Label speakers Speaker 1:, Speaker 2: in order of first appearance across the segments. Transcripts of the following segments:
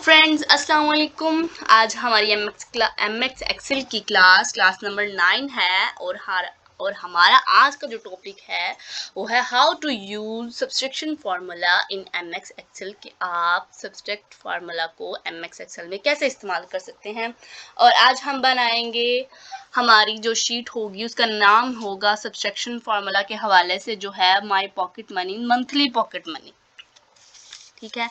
Speaker 1: Friends, अस्सलाम वालेकुम। आज हमारी एमएक्स एक्सेल की क्लास नंबर 9 है और हमारा आज का जो टॉपिक है वो है how to use subtraction formula in MS Excel. कि आप सब्सट्रैक्ट फार्मूला को एमएक्स एक्सेल में कैसे इस्तेमाल कर सकते हैं। और आज हम बनाएंगे, हमारी जो शीट होगी उसका नाम होगा सब्सट्रैक्शन फार्मूला के हवाले से, जो है my pocket money, monthly pocket money. ठीक है,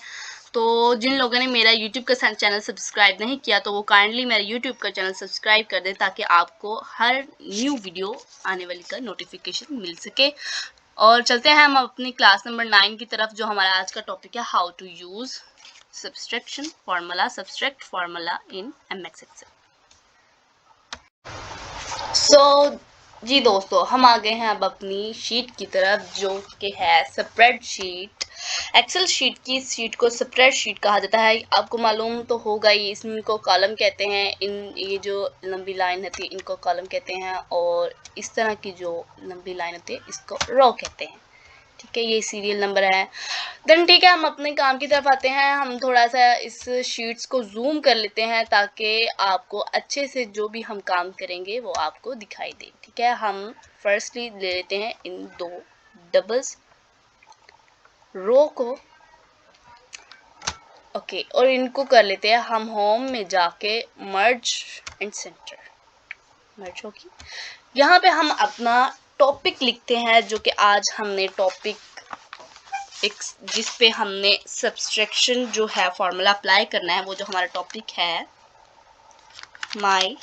Speaker 1: तो जिन लोगों ने मेरा YouTube का चैनल सब्सक्राइब नहीं किया तो वो काइंडली मेरा YouTube का चैनल सब्सक्राइब कर दें, ताकि आपको हर न्यू वीडियो आने वाली का नोटिफिकेशन मिल सके। और चलते हैं हम अपनी क्लास नंबर 9 की तरफ, जो हमारा आज का टॉपिक है how to use subtract formula in MS Excel. जी दोस्तों, हम आ गए हैं अब अपनी शीट की तरफ, जो कि है स्प्रेडशीट। एक्सेल शीट की शीट को स्प्रेडशीट कहा जाता है। आपको मालूम तो होगा ही, इनको कॉलम कहते हैं। ये जो लंबी लाइन होती है इनको कॉलम कहते हैं, और इस तरह की जो लंबी लाइन होती है इसको रो कहते हैं। ठीक है, ये सीरियल नंबर है। देन ठीक है, हम अपने काम की तरफ आते हैं। हम थोड़ा सा इस शीट्स को जूम कर लेते हैं ताकि आपको अच्छे से जो भी हम काम करेंगे वो आपको दिखाई दे। ठीक है, हम फर्स्टली ले लेते हैं इन दो डबल्स रो को। ओके, और इनको कर लेते हैं हम होम में जाके मर्ज एंड सेंटर। मर्ज होगी, यहाँ पे हम अपना टॉपिक लिखते हैं, जो कि आज हमने टॉपिक जिस पे हमने सब्सट्रैक्शन जो है फॉर्मूला अप्लाई करना है, वो जो हमारा टॉपिक है my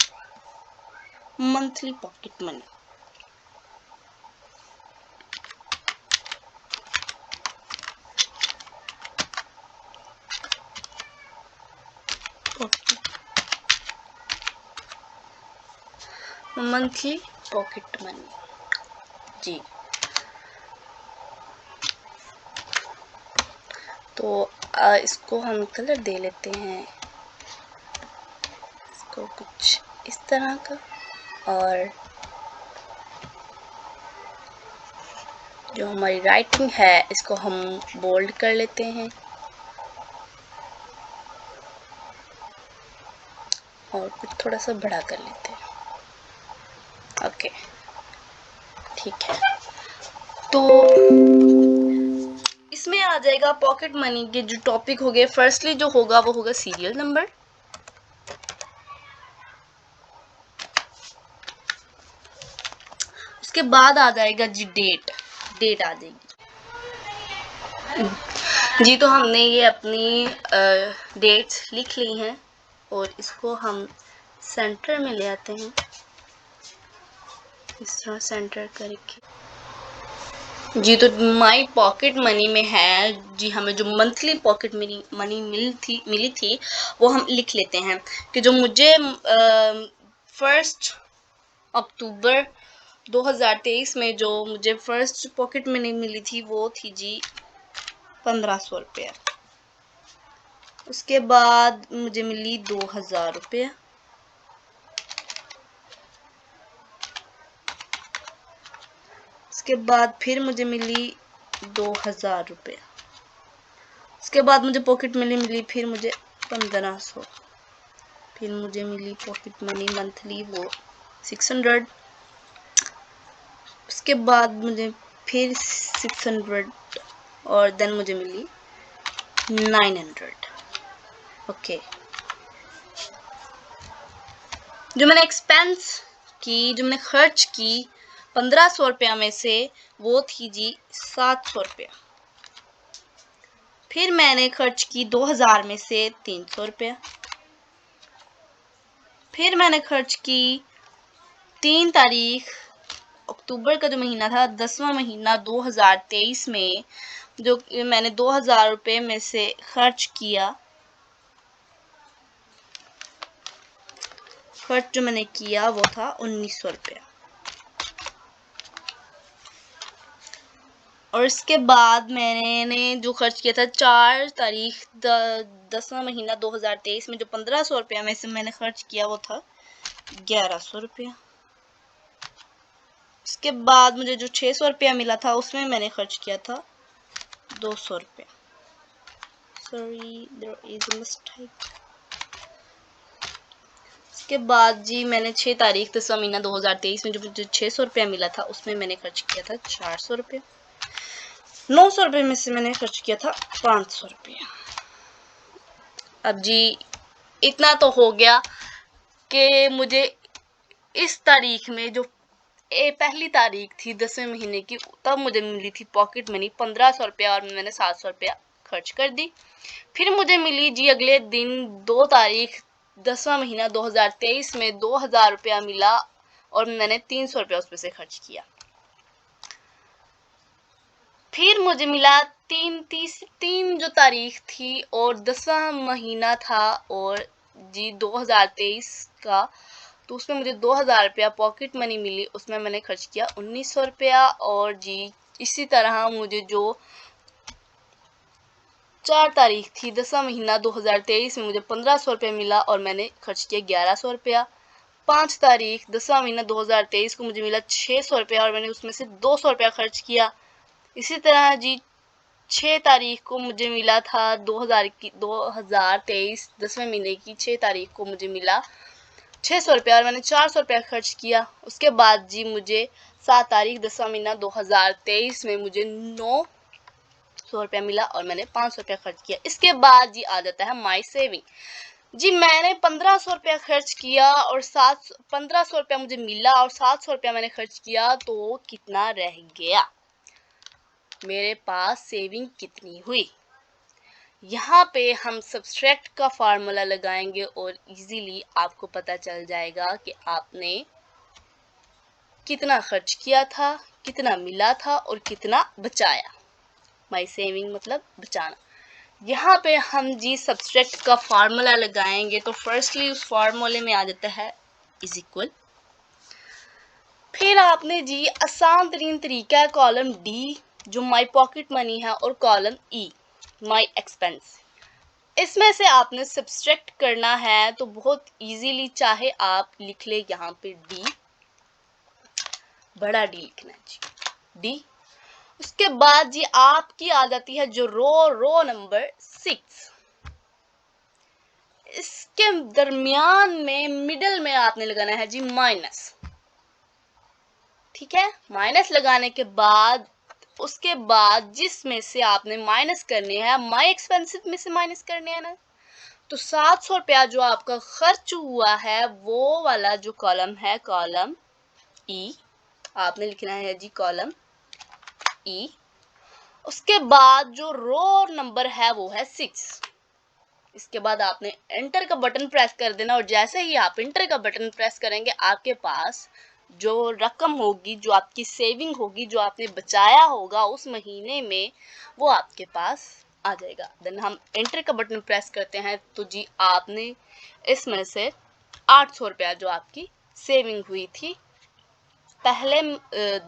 Speaker 1: monthly pocket money. Monthly pocket money जी। तो इसको हम कलर दे लेते हैं, इसको कुछ इस तरह का, और जो हमारी राइटिंग है इसको हम बोल्ड कर लेते हैं और कुछ थोड़ा सा बड़ा कर लेते हैं। ओके, ठीक है, तो इसमें आ जाएगा पॉकेट मनी के जो टॉपिक हो गए। फर्स्टली जो होगा वो होगा सीरियल नंबर, उसके बाद आ जाएगा जी डेट आ जाएगी जी। तो हमने ये अपनी डेट्स लिख ली हैं और इसको हम सेंटर में ले आते हैं, इस तरह सेंटर करके जी। तो माई पॉकेट मनी में है जी, हमें जो मंथली पॉकेट मनी मिली थी वो हम लिख लेते हैं कि जो मुझे 1 अक्टूबर 2023 में जो मुझे फर्स्ट पॉकेट मनी मिली थी वो थी जी 1500 रुपया। उसके बाद मुझे मिली 2000 रुपया। उसके बाद फिर मुझे मिली 2000 रुपया। उसके बाद मुझे पॉकेट मनी मिली फिर मुझे 1500। फिर मुझे मिली पॉकेट मनी मंथली वो 600। उसके बाद मुझे फिर 600 और देन मुझे मिली 900। ओके, जो मैंने एक्सपेंस की, जो मैंने खर्च की 1500 रुपया में से, वो थी जी 700 रुपया। फिर मैंने खर्च की 2000 में से 300 रुपया। फिर मैंने खर्च की 3 तारीख अक्टूबर का जो महीना था, 10वां महीना 2023 में, जो मैंने 2000 रुपये में से खर्च किया। खर्च जो मैंने किया वो था 1900 रुपया। और इसके बाद मैंने जो खर्च किया था 4 तारीख 10वां महीना 2023 में, जो 1500 रुपया में से मैंने खर्च किया वो था 1100 रुपया। उसके बाद मुझे जो 600 रुपया मिला था उसमें मैंने खर्च किया था 200 रुपया। Sorry there is a mistake. उसके बाद जी मैंने 6 तारीख 10वां महीना 2023 में जो मुझे 600 रुपया मिला था उसमें मैंने खर्च किया था 400 रुपये। 900 रुपये में से मैंने खर्च किया था 500 रुपया। अब जी इतना तो हो गया कि मुझे इस तारीख में जो पहली तारीख थी 10वें महीने की, तब मुझे मिली थी पॉकेट मनी 1500 रुपया और मैंने 700 रुपया खर्च कर दी। फिर मुझे मिली जी अगले दिन 2 तारीख 10वां महीना 2023 में 2000 रुपया मिला और मैंने 300 रुपया उसमें से खर्च किया। फिर मुझे मिला तीन जो तारीख थी और 10वां महीना था और जी 2023 का, तो उसमें मुझे 2000 रुपया पॉकेट मनी मिली, उसमें मैंने खर्च किया 1900 रुपया। और जी इसी तरह मुझे जो 4 तारीख थी 10वां महीना 2023 में मुझे 1500 रुपये मिला और मैंने खर्च किया 1100 रुपया। 5 तारीख 10वां महीना 2023 को मुझे मिला 600 रुपया और मैंने उसमें से 200 रुपया खर्च किया। इसी तरह जी 6 तारीख को मुझे मिला था 2023 10वें महीने की 6 तारीख को मुझे मिला 600 रुपया और मैंने 400 रुपया खर्च किया। उसके बाद जी मुझे 7 तारीख 10वां महीना 2023 में मुझे 900 रुपया मिला और मैंने 500 रुपया खर्च किया। इसके बाद जी आ जाता है माई सेविंग। जी मैंने 1500 रुपया खर्च किया और 1500 रुपया मुझे मिला और 700 रुपया मैंने खर्च किया, तो कितना रह गया, मेरे पास सेविंग कितनी हुई। यहाँ पे हम सब्सट्रैक्ट का फार्मूला लगाएंगे और इजीली आपको पता चल जाएगा कि आपने कितना खर्च किया था, कितना मिला था और कितना बचाया। माई सेविंग मतलब बचाना। यहाँ पे हम जी सब्सट्रैक्ट का फार्मूला लगाएंगे तो फर्स्टली उस फार्मूले में आ जाता है इज इक्वल। फिर आपने जी आसान तरीन तरीका है कॉलम डी जो माई पॉकेट मनी है और कॉलम ई माई एक्सपेंस, इसमें से आपने सब्सट्रैक्ट करना है। तो बहुत इजीली चाहे आप लिख ले यहाँ पे डी, बड़ा डी लिखना है जी डी। उसके बाद जी आपकी आ जाती है जो रो नंबर 6, इसके दरमियान में मिडल में आपने लगाना है जी माइनस। ठीक है, माइनस लगाने के बाद उसके बाद जिसमें से आपने माइनस करने हैं माई एक्सपेंसिव में से माइनस करने हैं ना, तो 700 रुपया जो आपका खर्च हुआ है वो वाला जो कॉलम है कॉलम ई, आपने लिखना है जी कॉलम ई। उसके बाद जो रो नंबर है वो है 6। इसके बाद आपने एंटर का बटन प्रेस कर देना और जैसे ही आप एंटर का बटन प्रेस करेंगे आपके पास जो रकम होगी, जो आपकी सेविंग होगी, जो आपने बचाया होगा उस महीने में, वो आपके पास आ जाएगा। देन हम एंटर का बटन प्रेस करते हैं तो जी आपने इसमें से 800 रुपया जो आपकी सेविंग हुई थी पहले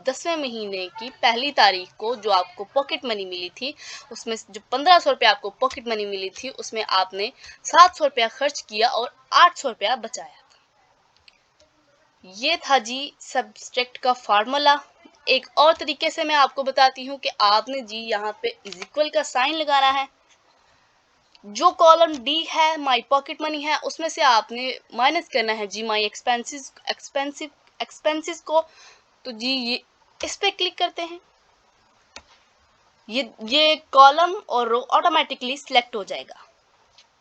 Speaker 1: 10वें महीने की पहली तारीख को, जो आपको पॉकेट मनी मिली थी, उसमें जो 1500 रुपया आपको पॉकेट मनी मिली थी उसमें आपने 700 रुपया खर्च किया और 800 रुपया बचाया था। ये था जी सब्सट्रैक्ट का फार्मूला। एक और तरीके से मैं आपको बताती हूँ कि आपने जी यहाँ पे इज इक्वल का साइन लगाना है। जो कॉलम डी है माई पॉकेट मनी है उसमें से आपने माइनस करना है जी माई एक्सपेंसिस को। तो जी ये इस पे क्लिक करते हैं, ये कॉलम और रो ऑटोमेटिकली सिलेक्ट हो जाएगा।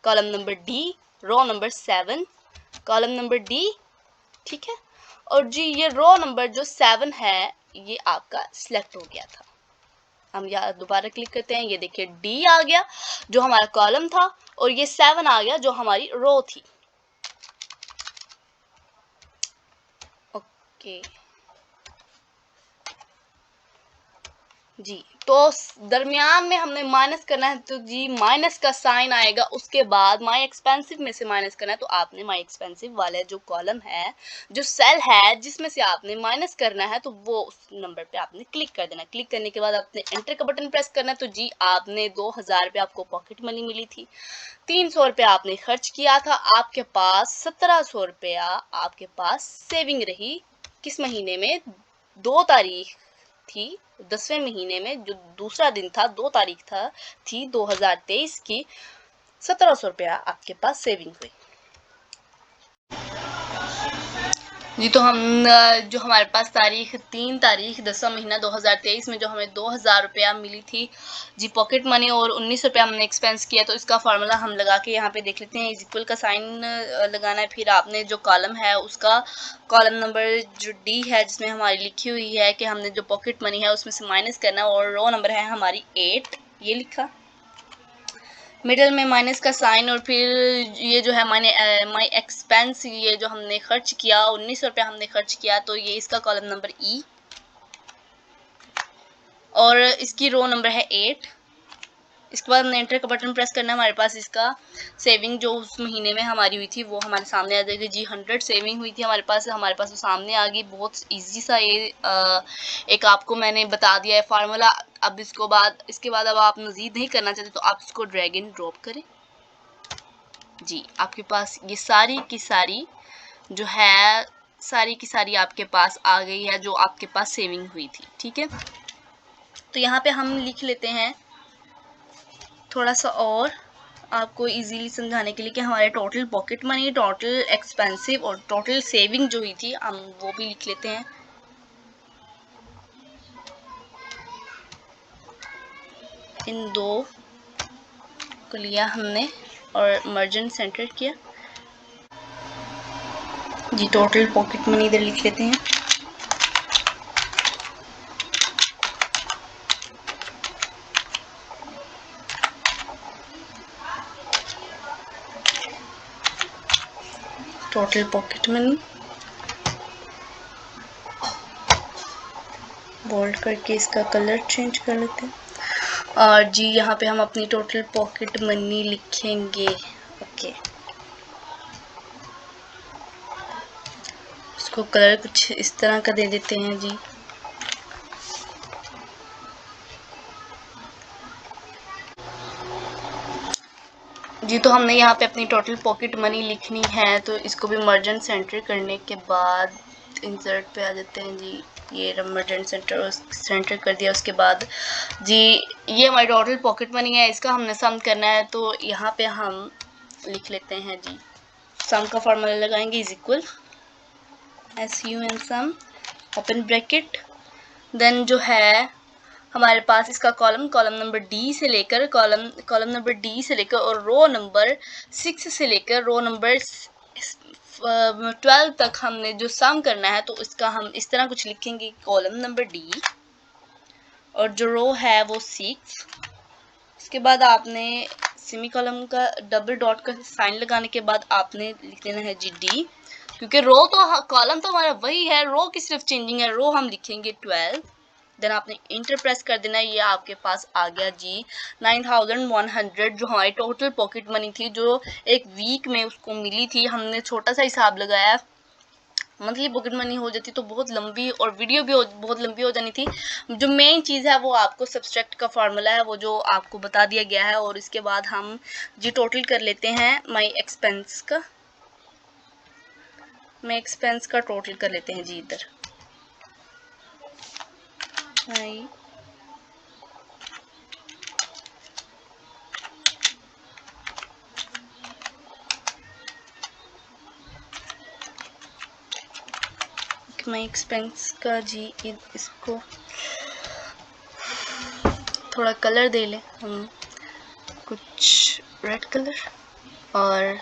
Speaker 1: Column number D, row number 7, column number D. ठीक है, और जी ये रो नंबर जो 7 है ये आपका सिलेक्ट हो गया था। हम यहाँ दोबारा क्लिक करते हैं, ये देखिए डी आ गया जो हमारा कॉलम था और ये 7 आ गया जो हमारी रो थी। ओके जी, तो दरमियान में हमने माइनस करना है तो जी माइनस का साइन आएगा। उसके बाद माई एक्सपेंसिव में से माइनस करना है तो आपने माई एक्सपेंसिव वाले जो कॉलम है, जो सेल है जिसमें से आपने माइनस करना है, तो वो उस नंबर पे आपने क्लिक कर देना। क्लिक करने के बाद आपने एंटर का बटन प्रेस करना है। तो जी आपने 2000 रुपये आपको पॉकेट मनी मिली थी, 300 रुपया आपने खर्च किया था, आपके पास 1700 रुपया आपके पास सेविंग रही। किस महीने में? 2 तारीख थी 10वें महीने में, जो दूसरा दिन था, 2 तारीख थी 2023 की, 1700 रुपया आपके पास सेविंग हुई जी। तो हम जो हमारे पास 3 तारीख 10वां महीना 2023 में जो हमें 2000 रुपया मिली थी जी पॉकेट मनी, और 19 रुपया हमने एक्सपेंस किया। तो इसका फार्मूला हम लगा के यहाँ पे देख लेते हैं। इज इक्वल का साइन लगाना है, फिर आपने जो कॉलम है उसका कॉलम नंबर जो डी है जिसमें हमारी लिखी हुई है कि हमने जो पॉकेट मनी है उसमें से माइनस करना है, और रो नंबर है हमारी 8, ये लिखा। मिडल में माइनस का साइन, और फिर ये जो है माई एक्सपेंस, ये जो हमने खर्च किया 19 रुपया हमने खर्च किया, तो ये इसका कॉलम नंबर ई, और इसकी रो नंबर है 8। इसके बाद हमने एंटर का बटन प्रेस करना है। हमारे पास इसका सेविंग जो उस महीने में हमारी हुई थी वो हमारे सामने आ जाएगी जी। 100 सेविंग हुई थी हमारे पास वो सामने आ गई। बहुत इजी सा ये एक आपको मैंने बता दिया है फार्मूला। अब इसके बाद अब आप मज़ीद नहीं करना चाहते तो आप इसको ड्रैग एंड ड्रॉप करें जी। आपके पास ये सारी की सारी जो है सारी की सारी आपके पास आ गई है जो आपके पास सेविंग हुई थी, ठीक है। तो यहाँ पे हम लिख लेते हैं थोड़ा सा और आपको इजीली समझाने के लिए कि हमारे total pocket money, total expensive और टोटल सेविंग जो हुई थी हम वो भी लिख लेते हैं। इन दो को लिया हमने और मर्जन सेंटर किया जी। टोटल पॉकेट मनी इधर लिख लेते हैं। टोटल पॉकेट मनी बोल्ड करके इसका कलर चेंज कर लेते हैं, और जी यहाँ पे हम अपनी टोटल पॉकेट मनी लिखेंगे। ओके, इसको कलर कुछ इस तरह का दे देते हैं जी। जी तो हमने यहाँ पे अपनी टोटल पॉकेट मनी लिखनी है, तो इसको भी मर्जेंट सेंटर करने के बाद इंसर्ट पे आ जाते हैं जी। ये मर्जेंट सेंटर कर दिया। उसके बाद जी ये हमारी टोटल पॉकेट मनी है, इसका हमने सम करना है। तो यहाँ पे हम लिख लेते हैं जी, सम का फॉर्मूला लगाएंगे is equal SUN sum open bracket, then जो है हमारे पास इसका कॉलम नंबर डी से लेकर कॉलम नंबर डी से लेकर और रो नंबर 6 से लेकर रो नंबर 12 तक हमने जो सम करना है, तो इसका हम इस तरह कुछ लिखेंगे, कॉलम नंबर डी और जो रो है वो 6। इसके बाद आपने सेमी कॉलम का डबल डॉट का साइन लगाने के बाद आपने लिख देना है जी डी, क्योंकि रो तो कॉलम तो हमारा वही है, रो की सिर्फ चेंजिंग है। रो हम लिखेंगे 12, देन आपने इंटर प्रेस कर देना है। ये आपके पास आ गया जी 9100, जो हमारी टोटल पॉकेट मनी थी, जो एक वीक में उसको मिली थी। हमने छोटा सा हिसाब लगाया, मंथली पॉकेट मनी हो जाती तो बहुत लंबी और वीडियो भी बहुत लंबी हो जानी थी। जो मेन चीज़ है वो आपको सब्सट्रैक्ट का फार्मूला है, वो जो आपको बता दिया गया है। और इसके बाद हम जी टोटल कर लेते हैं माई एक्सपेंस का टोटल कर लेते हैं जी इधर। माई एक्सपेंस का जी इसको थोड़ा कलर दे लें हम, कुछ रेड कलर, और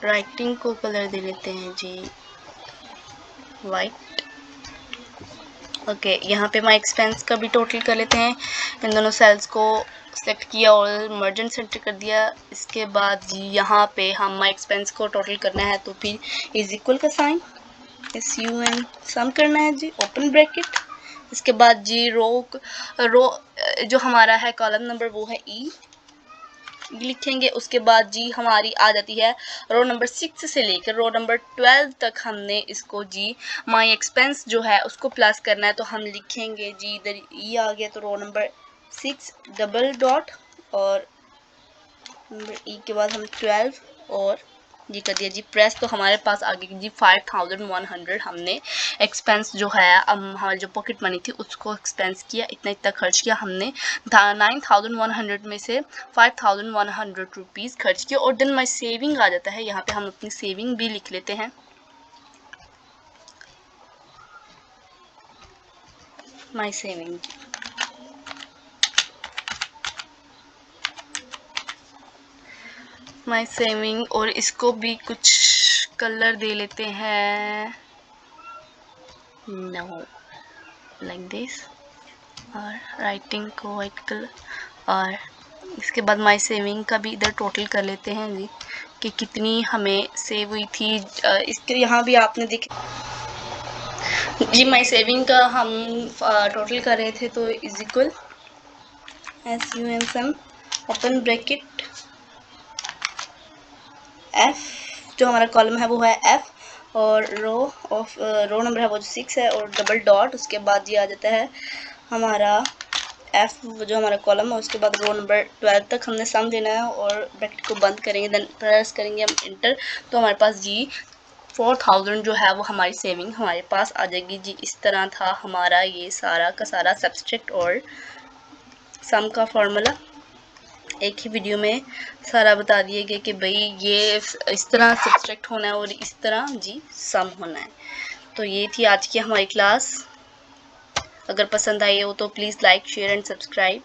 Speaker 1: राइटिंग को कलर दे लेते हैं जी वाइट। ओके, यहाँ पे माई एक्सपेंस का भी टोटल कर लेते हैं। इन दोनों सेल्स को सेलेक्ट किया और मर्जेंट सेंटर कर दिया। इसके बाद जी यहाँ पे हम माई एक्सपेंस को टोटल करना है, तो फिर इज इक्वल का साइन SUN सम करना है जी, ओपन ब्रैकेट। इसके बाद जी रो जो हमारा है कॉलम नंबर वो है ई लिखेंगे। उसके बाद जी हमारी आ जाती है रो नंबर 6 से लेकर रो नंबर 12 तक। हमने इसको जी माई एक्सपेंस जो है उसको प्लस करना है, तो हम लिखेंगे जी इधर ई आ गया, तो रो नंबर 6 डबल डॉट और नंबर ई के बाद हम 12 और जी कर दिया जी प्रेस। तो हमारे पास आ गई जी 5100 हमने एक्सपेंस जो है हमारी जो पॉकेट मनी थी उसको एक्सपेंस किया, इतना खर्च किया हमने। 9100 में से 5100 रुपीज़ खर्च किया और देन माई सेविंग आ जाता है। यहाँ पे हम अपनी सेविंग भी लिख लेते हैं। माई सेविंग और इसको भी कुछ कलर दे लेते हैं, नो लाइक दिस, और राइटिंग को वाइट कलर। और इसके बाद माई सेविंग का भी इधर टोटल कर लेते हैं जी कि कितनी हमें सेव हुई थी। इसके यहाँ भी आपने देखा जी माई सेविंग का हम टोटल कर रहे थे तो is equal SUM open bracket F, जो हमारा कॉलम है वो है F और रो नंबर है वो 6 है और डबल डॉट, उसके बाद ये आ जाता है हमारा F जो हमारा कॉलम है, उसके बाद रो नंबर 12 तक हमने सम देना है और ब्रैकेट को बंद करेंगे, देन प्रेस करेंगे हम इंटर। तो हमारे पास जी 4000 जो है वो हमारी सेविंग हमारे पास आ जाएगी जी। इस तरह था हमारा ये सारा का सारा सब्सट्रैक्ट और सम का फॉर्मूला। एक ही वीडियो में सारा बता दिए गए कि भाई ये इस तरह सब्सट्रैक्ट होना है और इस तरह जी सम होना है। तो ये थी आज की हमारी क्लास। अगर पसंद आई हो तो please like share and subscribe.